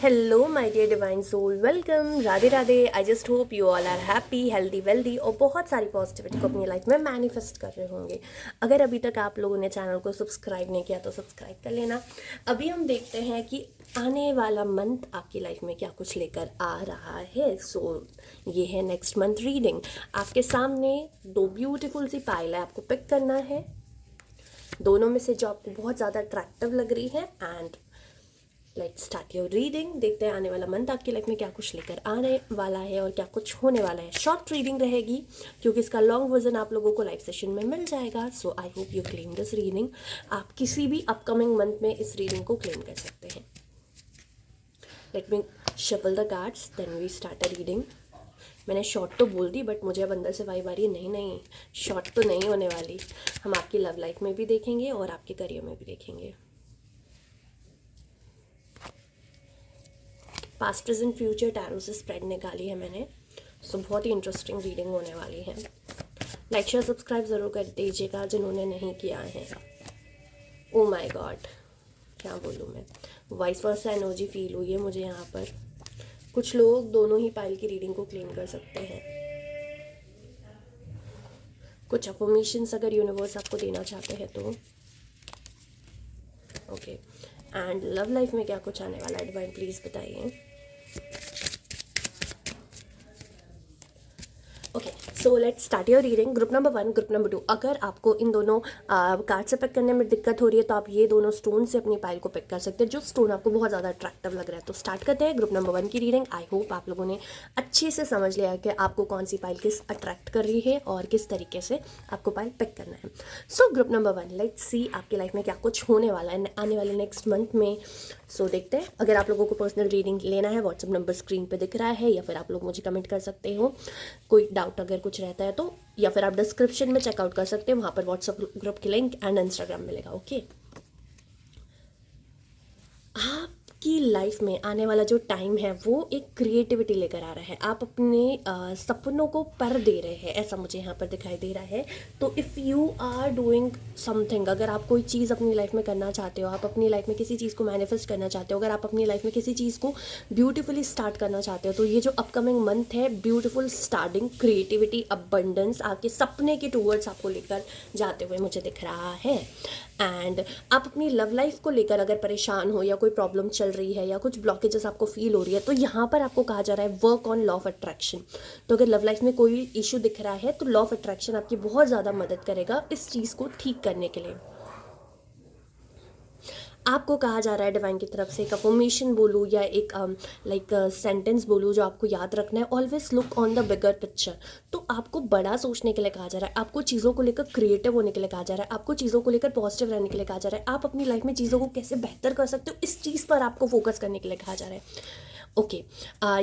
Hello my dear divine soul, welcome, Radhe Radhe. I just hope you all are happy, healthy, wealthy और बहुत सारी positivity को अपनी life में मैनिफेस्ट कर रहे होंगे। अगर अभी तक आप लोगों ने चैनल को सब्सक्राइब नहीं किया तो सब्सक्राइब कर लेना। अभी हम देखते हैं कि आने वाला मंथ आपकी लाइफ में क्या कुछ लेकर आ रहा है। ये है नेक्स्ट मंथ रीडिंग। आपके सामने दो ब्यूटीफुल सी पाइल है, आपको पिक करना है दोनों में से जो आपको बहुत ज़्यादा अट्रैक्टिव लग रही है। And let's start your reading. देखते हैं आने वाला मंथ आपकी लाइफ में क्या कुछ लेकर आने वाला है और क्या कुछ होने वाला है। शॉर्ट रीडिंग रहेगी क्योंकि इसका लॉन्ग वर्जन आप लोगों को लाइव सेशन में मिल जाएगा। So I hope you claim this reading. आप किसी भी अपकमिंग मंथ में इस रीडिंग को क्लेम कर सकते हैं। Let me shuffle the cards then we start a reading. मैंने शॉर्ट तो बोल दी बट मुझे अब अंदर से वाइब आ रही है, नहीं नहीं शॉर्ट तो नहीं होने वाली। हम आपकी लव लाइफ में भी देखेंगे और आपके करियर में भी देखेंगे। पास्ट प्रेजेंट फ्यूचर टैरो से स्प्रेड निकाली है मैंने। सो बहुत ही इंटरेस्टिंग रीडिंग होने वाली है। लाइक शेयर सब्सक्राइब ज़रूर कर दीजिएगा जिन्होंने नहीं किया है। ओ माय गॉड, क्या बोलूँ मैं, वाइस वर्सा एनर्जी फील हुई है मुझे यहाँ पर। कुछ लोग दोनों ही पाइल की रीडिंग को क्लेम कर सकते हैं। कुछ अफर्मेशंस अगर यूनिवर्स आपको देना चाहते हैं तो ओके। एंड लव लाइफ में क्या कुछ आने वाला है डिवाइन प्लीज़ बताइए। Okay, so let's start your reading. Group number 1, group number 2। अगर आपको इन दोनों कार्ड से पिक करने में दिक्कत हो रही है तो आप ये दोनों स्टोन से अपनी पाइल को पिक कर सकते हैं जो स्टोन आपको बहुत ज़्यादा अट्रैक्टिव लग रहा है। तो स्टार्ट करते हैं ग्रुप नंबर 1 की रीडिंग। आई होप आप लोगों ने अच्छे से समझ लिया कि आपको कौन सी पाइल किस अट्रैक्ट कर रही है और किस तरीके से आपको पाइल पिक करना है। So group number 1, let's see आपकी लाइफ में क्या कुछ होने वाला है आने वाले नेक्स्ट मंथ में। देखते हैं। अगर आप लोगों को पर्सनल रीडिंग लेना है, व्हाट्सअप नंबर स्क्रीन पे दिख रहा है या फिर आप लोग मुझे कमेंट कर सकते हो कोई डाउट अगर कुछ रहता है तो, या फिर आप डिस्क्रिप्शन में चेकआउट कर सकते हैं, वहाँ पर व्हाट्सअप ग्रुप की लिंक एंड इंस्टाग्राम मिलेगा। ओके, आपकी लाइफ में आने वाला जो टाइम है वो एक क्रिएटिविटी लेकर आ रहा है। आप अपने सपनों को पर दे रहे हैं, ऐसा मुझे यहाँ पर दिखाई दे रहा है। तो if you are doing something, अगर आप कोई चीज़ अपनी लाइफ में करना चाहते हो, आप अपनी लाइफ में किसी चीज़ को मैनिफेस्ट करना चाहते हो, अगर आप अपनी लाइफ में किसी चीज़ को ब्यूटीफुली स्टार्ट करना चाहते हो, तो ये जो अपकमिंग मंथ है ब्यूटीफुल स्टार्टिंग, क्रिएटिविटी, अबंडेंस आपके सपने के टूवर्ड्स आपको लेकर जाते हुए मुझे दिख रहा है। एंड आप अपनी लव लाइफ को लेकर अगर परेशान हो या कोई प्रॉब्लम चल रही है या कुछ ब्लॉकेजेस आपको फील हो रही है तो यहाँ पर आपको कहा जा रहा है work on law of attraction. तो अगर लव लाइफ में कोई इशू दिख रहा है तो लॉ ऑफ अट्रैक्शन आपकी बहुत ज़्यादा मदद करेगा इस चीज़ को ठीक करने के लिए। आपको कहा जा रहा है डिवाइन की तरफ से, एक अफर्मेशन बोलूँ या एक लाइक सेंटेंस बोलूँ जो आपको याद रखना है, always look on the bigger picture. तो आपको बड़ा सोचने के लिए कहा जा रहा है, आपको चीज़ों को लेकर क्रिएटिव होने के लिए कहा जा रहा है, आपको चीज़ों को लेकर पॉजिटिव रहने के लिए कहा जा रहा है, आप अपनी लाइफ में चीज़ों को कैसे बेहतर कर सकते हो इस चीज़ पर आपको फोकस करने के लिए कहा जा रहा है। ओके,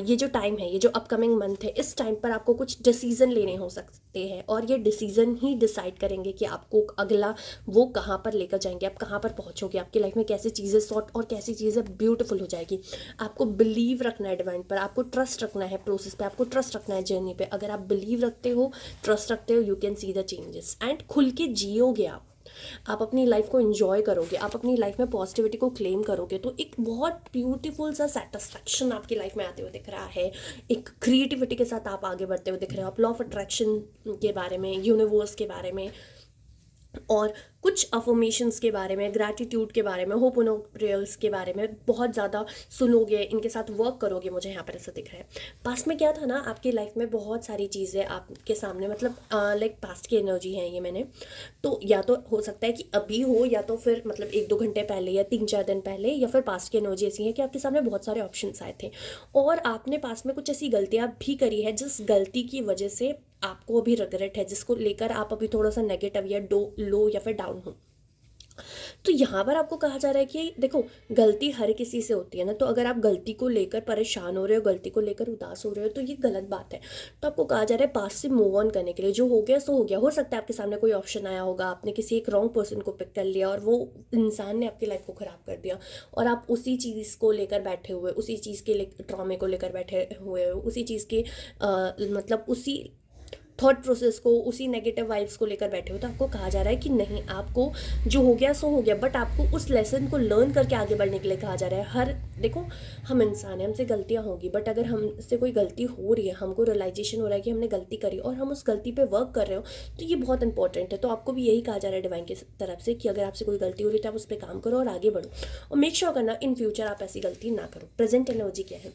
ये जो टाइम है, ये जो अपकमिंग मंथ है, इस टाइम पर आपको कुछ डिसीजन लेने हो सकते हैं और ये डिसीजन ही डिसाइड करेंगे कि आपको अगला वो कहाँ पर लेकर जाएंगे, आप कहाँ पर पहुँचोगे, आपकी लाइफ में कैसी चीज़ें सॉर्ट और कैसी चीज़ें ब्यूटीफुल हो जाएगी। आपको बिलीव रखना है डिवाइन पर, आपको ट्रस्ट रखना है प्रोसेस पे, आपको ट्रस्ट रखना है जर्नी पे। अगर आप बिलीव रखते हो, ट्रस्ट रखते हो, you can see the changes and खुल के जियोगे आप अपनी लाइफ को एंजॉय करोगे, आप अपनी लाइफ में पॉजिटिविटी को क्लेम करोगे तो एक बहुत ब्यूटीफुल सा सेटिस्फैक्शन आपकी लाइफ में आते हुए दिख रहा है। एक क्रिएटिविटी के साथ आप आगे बढ़ते हुए दिख रहे हो। आप लॉ ऑफ अट्रैक्शन के बारे में, यूनिवर्स के बारे में और कुछ अफर्मेशंस के बारे में, ग्रैटिट्यूड के बारे में, होप एंड प्रेयर्स के बारे में बहुत ज़्यादा सुनोगे, इनके साथ वर्क करोगे, मुझे यहाँ पर ऐसा दिख रहा है। पास्ट में क्या था ना, आपकी लाइफ में बहुत सारी चीज़ें आपके सामने, मतलब लाइक पास्ट की एनर्जी है ये मैंने, तो या तो हो सकता है कि अभी हो या तो फिर मतलब 1-2 घंटे पहले या 3-4 दिन पहले, या फिर पास्ट की एनर्जी ऐसी है कि आपके सामने बहुत सारे ऑप्शंस आए थे और आपने पास्ट में कुछ ऐसी गलतियाँ भी करी है जिस गलती की वजह से आपको अभी रिग्रेट है, जिसको लेकर आप अभी थोड़ा सा नेगेटिव या लो या फिर डाउन हो। तो यहाँ पर आपको कहा जा रहा है कि देखो, गलती हर किसी से होती है ना, तो अगर आप गलती को लेकर परेशान हो रहे हो, गलती को लेकर उदास हो रहे हो तो ये गलत बात है। तो आपको कहा जा रहा है पास्ट से मूव ऑन करने के लिए, जो हो गया सो हो गया। हो सकता है आपके सामने कोई ऑप्शन आया होगा, आपने किसी एक रॉन्ग पर्सन को पिक कर लिया और वो इंसान ने आपकी लाइफ को ख़राब कर दिया और आप उसी चीज़ को लेकर बैठे हुए, उसी चीज़ के ट्रॉमे को लेकर बैठे हुए हो, उसी चीज़ के मतलब उसी थॉट प्रोसेस को, उसी नेगेटिव वाइब्स को लेकर बैठे हो, तो आपको कहा जा रहा है कि नहीं, आपको जो हो गया सो हो गया, बट आपको उस लेसन को लर्न करके आगे बढ़ने के लिए कहा जा रहा है। हर देखो, हम इंसान हैं, हमसे गलतियां होंगी, बट अगर हमसे कोई गलती हो रही है, हमको रियलाइजेशन हो रहा है कि हमने गलती करी और हम उस गलती पे वर्क कर रहे हो, तो ये बहुत इंपॉर्टेंट है। तो आपको भी यही कहा जा रहा है डिवाइन की तरफ से कि अगर आपसे कोई गलती हो रही है तो आप उस पर काम करो और आगे बढ़ो, और मेक श्योर करना इन फ्यूचर आप ऐसी गलती ना करो। प्रेजेंट एनर्जी क्या है,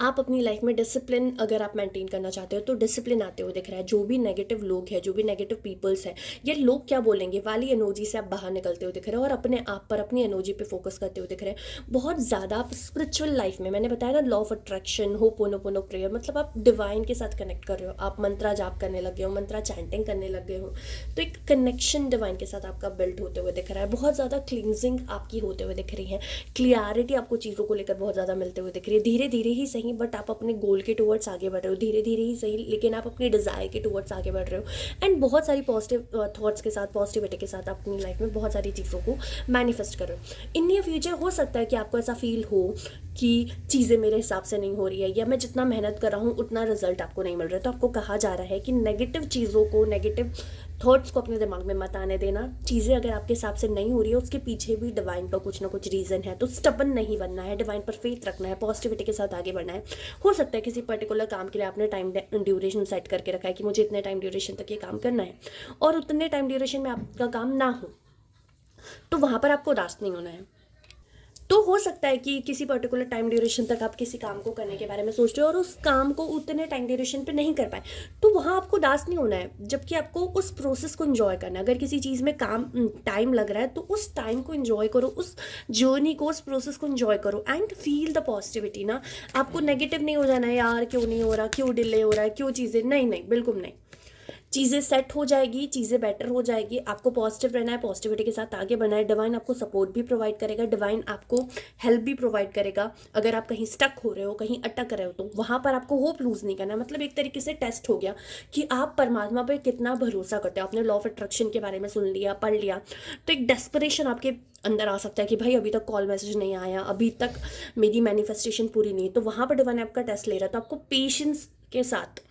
आप अपनी लाइफ में डिसिप्लिन अगर आप मेंटेन करना चाहते हो तो डिसिप्लिन आते हुए दिख रहा है। जो भी नेगेटिव लोग हैं, जो भी नेगेटिव पीपल्स हैं, ये लोग क्या बोलेंगे वाली एनर्जी से आप बाहर निकलते हुए दिख रहे हो और अपने आप पर, अपनी एनर्जी पे फोकस करते हुए दिख रहे हैं। बहुत ज़्यादा आप स्पिरिचुअल लाइफ में, मैंने बताया ना, law of attraction, ho'oponopono prayer, मतलब आप डिवाइन के साथ कनेक्ट कर रहे हो, आप मंत्रा जाप करने लग गए हो, मंत्रा चैंटिंग करने लग गए हो, तो एक कनेक्शन डिवाइन के साथ आपका बिल्ड होते हुए दिख रहा है। बहुत ज़्यादा क्लींजिंग आपकी होते हुए दिख रही है, क्लियरिटी आपको चीज़ों को लेकर बहुत ज़्यादा मिलते हुए दिख रही है। धीरे धीरे ही सही, बट आप अपने गोल के टुवर्ड्स आगे बढ़ रहे हो, धीरे धीरे ही सही, लेकिन आप अपने डिज़ायर के टुवर्ड्स आगे बढ़ रहे हो। एंड बहुत सारी पॉजिटिव थॉट्स के साथ, पॉजिटिविटी के साथ आप अपनी लाइफ में बहुत सारी चीज़ों को मैनिफेस्ट कर रहे हो। इन नियर फ्यूचर हो सकता है कि आपको ऐसा फील हो कि चीज़ें मेरे हिसाब से नहीं हो रही है, या मैं जितना मेहनत कर रहा हूँ उतना रिजल्ट आपको नहीं मिल रहा है। तो आपको कहा जा रहा है कि नेगेटिव चीज़ों को, नेगेटिव थॉट्स को अपने दिमाग में मत आने देना। चीज़ें अगर आपके हिसाब से नहीं हो रही है, उसके पीछे भी डिवाइन का कुछ ना कुछ रीज़न है। तो स्टबन नहीं बनना है, डिवाइन पर फेथ रखना है, पॉजिटिविटी के साथ आगे बढ़ना है। हो सकता है किसी पर्टिकुलर काम के लिए आपने टाइम ड्यूरेशन सेट करके रखा है कि मुझे इतने टाइम ड्यूरेशन तक ये काम करना है, और उतने टाइम ड्यूरेशन में आपका काम ना हो, तो वहाँ पर आपको उदास नहीं होना है। तो हो सकता है कि किसी पर्टिकुलर टाइम ड्यूरेशन तक आप किसी काम को करने के बारे में सोच रहे हो और उस काम को उतने टाइम ड्यूरेशन पे नहीं कर पाए, तो वहाँ आपको उदास नहीं होना है, जबकि आपको उस प्रोसेस को एंजॉय करना है। अगर किसी चीज़ में काम टाइम लग रहा है तो उस टाइम को एंजॉय करो, उस जर्नी को, उस प्रोसेस को एंजॉय करो एंड फील द पॉजिटिविटी ना। आपको नेगेटिव नहीं हो जाना है, यार क्यों नहीं हो रहा, क्यों डिले हो रहा है, क्यों चीज़ें, नहीं नहीं, बिल्कुल नहीं। चीज़ें सेट हो जाएगी, चीज़ें बेटर हो जाएगी। आपको पॉजिटिव रहना है, पॉजिटिविटी के साथ आगे बढ़ना है। डिवाइन आपको सपोर्ट भी प्रोवाइड करेगा, डिवाइन आपको हेल्प भी प्रोवाइड करेगा। अगर आप कहीं स्टक हो रहे हो, कहीं अटक रहे हो, तो वहाँ पर आपको होप लूज़ नहीं करना। मतलब एक तरीके से टेस्ट हो गया कि आप परमात्मा पर कितना भरोसा करते हो। आपने लॉ ऑफ अट्रैक्शन के बारे में सुन लिया, पढ़ लिया, तो एक डेस्परेशन आपके अंदर आ सकता है कि भाई अभी तक कॉल मैसेज नहीं आया, अभी तक मेरी मैनिफेस्टेशन पूरी नहीं। तो वहाँ पर डिवाइन आपका टेस्ट ले रहा है, तो आपको पेशेंस के साथ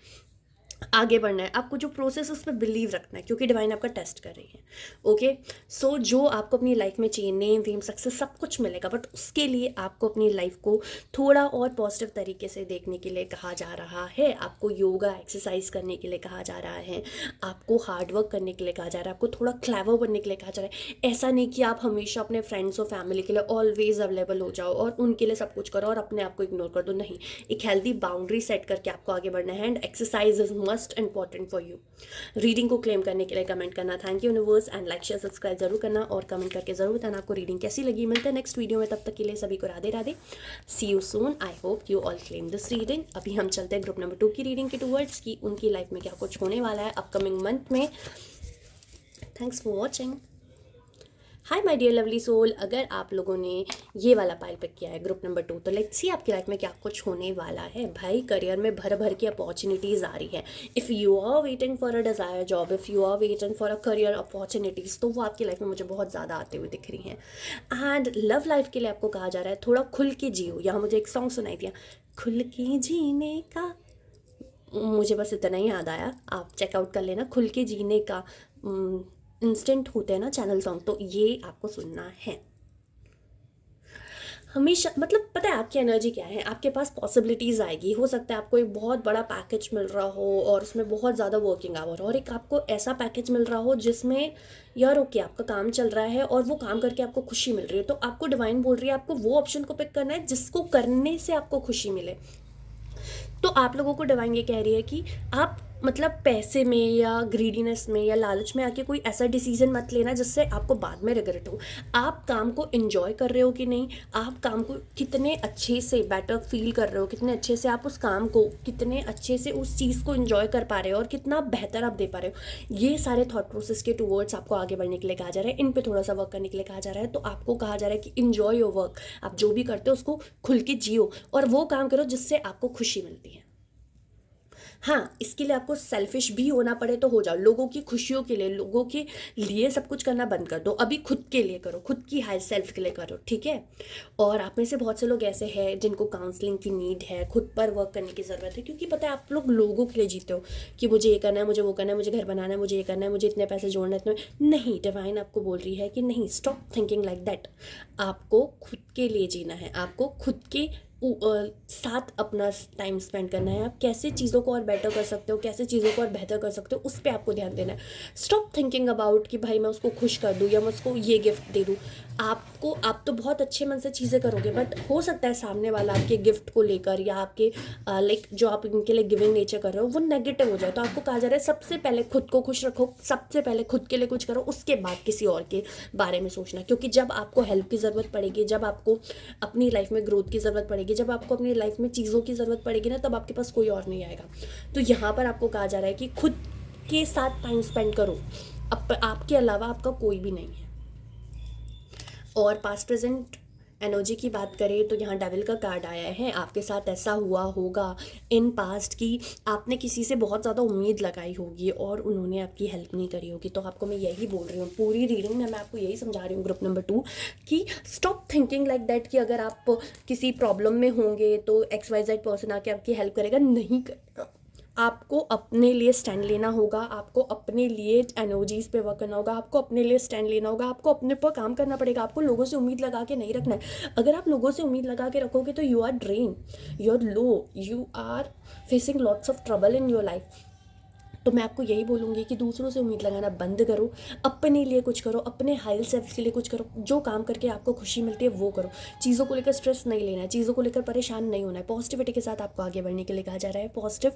आगे बढ़ना है। आपको जो प्रोसेस उस पर बिलीव रखना है, क्योंकि डिवाइन आपका टेस्ट कर रही है। ओके, सो जो आपको अपनी लाइफ में चाहिए, नेम, फेम, सक्सेस, सब कुछ मिलेगा, बट उसके लिए आपको अपनी लाइफ को थोड़ा और पॉजिटिव तरीके से देखने के लिए कहा जा रहा है। आपको योगा, एक्सरसाइज करने के लिए कहा जा रहा है, आपको हार्डवर्क करने के लिए कहा जा रहा है, आपको थोड़ा क्लेवर बनने के लिए कहा जा रहा है। ऐसा नहीं कि आप हमेशा अपने फ्रेंड्स और फैमिली के लिए ऑलवेज अवेलेबल हो जाओ और उनके लिए सब कुछ करो और अपने आप को इग्नोर कर दो। नहीं, एक हेल्दी बाउंड्री सेट करके आपको आगे बढ़ना है। And exercise is must important for you. Reading को क्लेम करने के लिए कमेंट करना, thank you universe, and like, share, subscribe जरूर करना और कमेंट करके जरूर बताना आपको रीडिंग कैसी लगी। मिलते हैं नेक्स्ट वीडियो में, तब तक के लिए सभी को Radhe Radhe. See you soon. I hope you all claim this reading. अभी हम चलते हैं ग्रुप नंबर 2 की रीडिंग के टूवर्ड्स की उनकी लाइफ में क्या कुछ होने वाला है अपकमिंग मंथ में। Thanks for watching. Hi my dear lovely soul, अगर आप लोगों ने ये वाला पाइल पिक किया है ग्रुप नंबर 2, तो लेट्स सी आपकी लाइफ में क्या कुछ होने वाला है। भाई करियर में भर भर की अपॉर्चुनिटीज़ आ रही है। If you are waiting for a desire job, if you are waiting for a career opportunities, तो वो आपकी लाइफ में मुझे बहुत ज़्यादा आते हुए दिख रही हैं। एंड लव लाइफ के लिए आपको कहा जा रहा है थोड़ा खुल के जियो। यहाँ मुझे एक सॉन्ग सुनाई दिया, खुल के जीने का, मुझे बस इतना ही याद आया, आप चेकआउट कर लेना। खुल के जीने का इंस्टेंट होते हैं ना चैनल सॉन्ग, तो ये आपको सुनना है हमेशा। मतलब पता है आपकी एनर्जी क्या है, आपके पास पॉसिबिलिटीज़ आएगी। हो सकता है आपको एक बहुत बड़ा पैकेज मिल रहा हो और उसमें बहुत ज़्यादा वर्किंग आवर, और एक आपको ऐसा पैकेज मिल रहा हो जिसमें यार ओके आपका काम चल रहा है और वो काम करके आपको खुशी मिल रही है। तो आपको डिवाइन बोल रही है आपको वो ऑप्शन को पिक करना है जिसको करने से आपको खुशी मिले। तो आप लोगों को डिवाइन ये कह रही है कि आप मतलब पैसे में या ग्रीडीनेस में या लालच में आके कोई ऐसा डिसीजन मत लेना जिससे आपको बाद में रिग्रेट हो। आप काम को एंजॉय कर रहे हो कि नहीं, आप काम को कितने अच्छे से बेटर फील कर रहे हो, कितने अच्छे से आप उस काम को, कितने अच्छे से उस चीज़ को एंजॉय कर पा रहे हो और कितना बेहतर आप दे पा रहे हो। ये सारे थॉट प्रोसेस के टूवर्ड्स आपको आगे बढ़ने के लिए कहा जा रहा है। इन पर थोड़ा सा वर्क करने के लिए कहा जा रहा है। तो आपको कहा जा रहा है कि इन्जॉय योर वर्क। आप जो भी करते हो उसको खुल के जियो और वो काम करो जिससे आपको खुशी मिलती है। हाँ, इसके लिए आपको सेल्फिश भी होना पड़े तो हो जाओ, लोगों की खुशियों के लिए, लोगों के लिए सब कुछ करना बंद कर दो, अभी खुद के लिए करो, खुद की हाई सेल्फ के लिए करो, ठीक है। और आप में से बहुत से लोग ऐसे हैं जिनको काउंसलिंग की नीड है, खुद पर वर्क करने की ज़रूरत है, क्योंकि पता है आप लोग लोगों के लिए जीते हो कि मुझे ये करना है, मुझे वो करना है, मुझे घर बनाना है, मुझे ये करना है, मुझे इतने पैसे जोड़ना है, इतने नहीं। डिवाइन आपको बोल रही है कि नहीं, स्टॉप थिंकिंग लाइक दैट। आपको खुद के लिए जीना है, आपको खुद के साथ अपना टाइम स्पेंड करना है। आप कैसे चीज़ों को और बेटर कर सकते हो, कैसे चीज़ों को और बेहतर कर सकते हो, उस पर आपको ध्यान देना है। स्टॉप थिंकिंग अबाउट कि भाई मैं उसको खुश कर दूँ या मैं उसको ये गिफ्ट दे दूँ। आप तो बहुत अच्छे मन से चीज़ें करोगे, बट हो सकता है सामने वाला आपके गिफ्ट को लेकर या आपके लाइक जो आप इनके लिए गिविंग नेचर कर रहे हो वो नेगेटिव हो जाए। तो आपको कहा जा रहा है सबसे पहले खुद को खुश रखो, सबसे पहले खुद के लिए कुछ करो, उसके बाद किसी और के बारे में सोचना। क्योंकि जब आपको हेल्प की ज़रूरत पड़ेगी, जब आपको अपनी लाइफ में ग्रोथ की ज़रूरत पड़ेगी, जब आपको अपनी लाइफ में चीज़ों की ज़रूरत पड़ेगी ना, तब आपके पास कोई और नहीं आएगा। तो यहाँ पर आपको कहा जा रहा है कि खुद के साथ टाइम स्पेंड करो, आपके अलावा आपका कोई भी नहीं है। और पास्ट प्रेजेंट एनर्जी की बात करें तो यहाँ डेविल का कार्ड आया है। आपके साथ ऐसा हुआ होगा इन पास्ट की आपने किसी से बहुत ज़्यादा उम्मीद लगाई होगी और उन्होंने आपकी हेल्प नहीं करी होगी। तो आपको मैं यही बोल रही हूँ, पूरी रीडिंग में मैं आपको यही समझा रही हूँ, ग्रुप नंबर 2, कि स्टॉप थिंकिंग लाइक दैट कि अगर आप किसी प्रॉब्लम में होंगे तो XYZ पर्सन आके आपकी हेल्प करेगा, नहीं करेगा। आपको अपने लिए स्टैंड लेना होगा, आपको अपने लिए एनर्जीज पे वर्क करना होगा, आपको अपने लिए स्टैंड लेना होगा, आपको अपने पर काम करना पड़ेगा। आपको लोगों से उम्मीद लगा के नहीं रखना है। अगर आप लोगों से उम्मीद लगा के रखोगे तो you are drain, you are low, you are facing lots of trouble in your life. तो मैं आपको यही बोलूँगी कि दूसरों से उम्मीद लगाना बंद करो, अपने लिए कुछ करो, अपने हायर सेल्फ के लिए कुछ करो, जो काम करके आपको खुशी मिलती है वो करो। चीज़ों को लेकर स्ट्रेस नहीं लेना है, चीज़ों को लेकर परेशान नहीं होना है। पॉजिटिविटी के साथ आपको आगे बढ़ने के लिए कहा जा रहा है, पॉजिटिव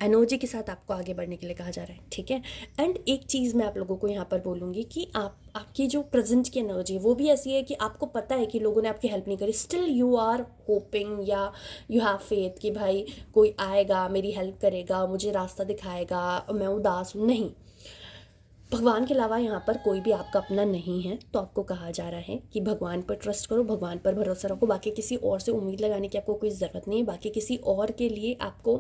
एनर्जी के साथ आपको आगे बढ़ने के लिए कहा जा रहा है, ठीक है। एंड एक चीज़ मैं आप लोगों को यहाँ पर बोलूँगी कि आपकी जो प्रेजेंट की एनर्जी है वो भी ऐसी है कि आपको पता है कि लोगों ने आपकी हेल्प नहीं करी, स्टिल यू आर होपिंग या यू हैव फेथ कि भाई कोई आएगा, मेरी हेल्प करेगा, मुझे रास्ता दिखाएगा, मैं उदास हूँ। नहीं, भगवान के अलावा यहाँ पर कोई भी आपका अपना नहीं है। तो आपको कहा जा रहा है कि भगवान पर ट्रस्ट करो, भगवान पर भरोसा रखो, बाकी किसी और से उम्मीद लगाने की आपको कोई ज़रूरत नहीं है, बाकी किसी और के लिए आपको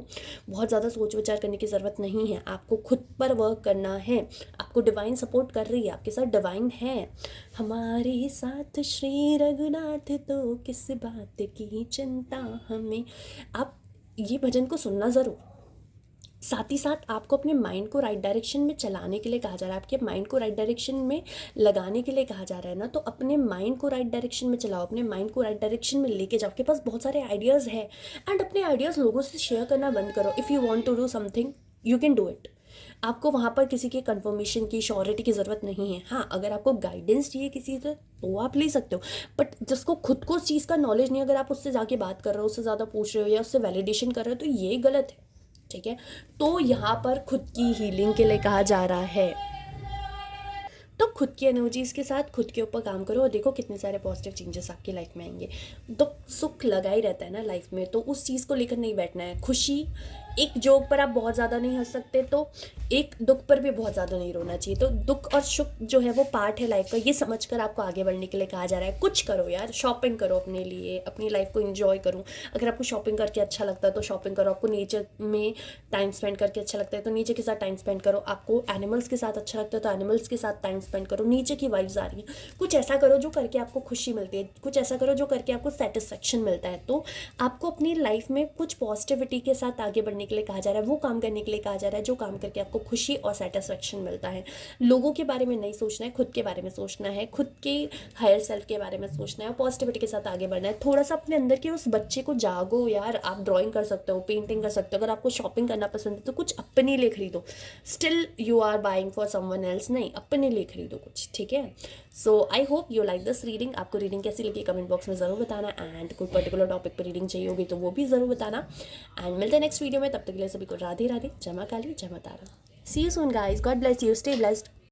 बहुत ज़्यादा सोच विचार करने की ज़रूरत नहीं है। आपको खुद पर वर्क करना है। आपको डिवाइन सपोर्ट कर रही है, आपके साथ डिवाइन है। हमारे साथ श्री रघुनाथ तो किस बात की चिंता हमें। आप ये भजन को सुनना ज़रूर। साथ ही साथ आपको अपने माइंड को राइट डायरेक्शन में चलाने के लिए कहा जा रहा है, आपके माइंड को राइट डायरेक्शन में लगाने के लिए कहा जा रहा है ना। तो अपने माइंड को राइट डायरेक्शन में चलाओ, अपने माइंड को राइट डायरेक्शन में लेके जाओ। आपके पास बहुत सारे आइडियाज़ है एंड अपने आइडियाज़ लोगों से शेयर करना बंद करो। If you want to do something you can do it. आपको वहाँ पर किसी के कन्फर्मेशन की, श्योरिटी की ज़रूरत नहीं है। हाँ, अगर आपको गाइडेंस चाहिए किसी से तो आप ले सकते हो, बट जिसको खुद को उस चीज़ का नॉलेज नहीं, अगर आप उससे जाके बात कर रहे हो, उससे ज़्यादा पूछ रहे हो या उससे वैलिडेशन कर रहे हो तो ये गलत है, ठीक है। तो यहाँ पर खुद की हीलिंग के लिए कहा जा रहा है। तो खुद की एनर्जीज़ के साथ खुद के ऊपर काम करो और देखो कितने सारे पॉजिटिव चेंजेस आपकी लाइफ में आएंगे। दुख सुख लगा ही रहता है ना लाइफ में, तो उस चीज़ को लेकर नहीं बैठना है। खुशी, एक जोक पर आप बहुत ज़्यादा नहीं हंस सकते तो एक दुख पर भी बहुत ज़्यादा नहीं रोना चाहिए। तो दुख और सुख जो है वो पार्ट है लाइफ का, ये समझकर आपको आगे बढ़ने के लिए कहा जा रहा है। कुछ करो यार, शॉपिंग करो अपने लिए, अपनी लाइफ को एंजॉय करो। अगर आपको शॉपिंग करके अच्छा लगता है तो शॉपिंग करो, आपको नेचर में टाइम स्पेंड करके अच्छा लगता है तो नेचर के साथ टाइम स्पेंड करो, आपको एनिमल्स के साथ अच्छा लगता है तो एनिमल्स के साथ टाइम स्पेंड करो। नीचे की वाइब्स आ रही है, कुछ ऐसा करो जो करके आपको खुशी मिलती है, कुछ ऐसा करो जो करके आपको सेटिस्फेक्शन मिलता है। तो आपको अपनी लाइफ में कुछ पॉजिटिविटी के साथ आगे बढ़ने के लिए कहा जा रहा है, वो काम करने के लिए कहा जा रहा है जो काम करके आपको खुशी और सेटिस्फेक्शन मिलता है। लोगों के बारे में नहीं सोचना है, खुद के बारे में सोचना है, खुद के हायर सेल्फ के बारे में सोचना है, पॉजिटिविटी के साथ आगे बढ़ना है। थोड़ा सा अपने अंदर के उस बच्चे को जागो यार। आप ड्राइंग कर सकते हो, पेंटिंग कर सकते हो, अगर आपको शॉपिंग करना पसंद है तो कुछ अपने लिए खरीदो। Still you are buying for someone else, नहीं, अपने लिए खरीदो कुछ, ठीक है। So I hope you like this reading. आपको रीडिंग कैसी लगी कमेंट बॉक्स में ज़रूर बताना, एंड कोई पर्टिकुलर टॉपिक पर रीडिंग चाहिए होगी तो वो भी ज़रूर बताना। एंड मिलते हैं नेक्स्ट वीडियो में, तब तक के लिए सभी को राधे राधे, जमा काली जमा Tara. See you soon guys, God bless you, stay blessed.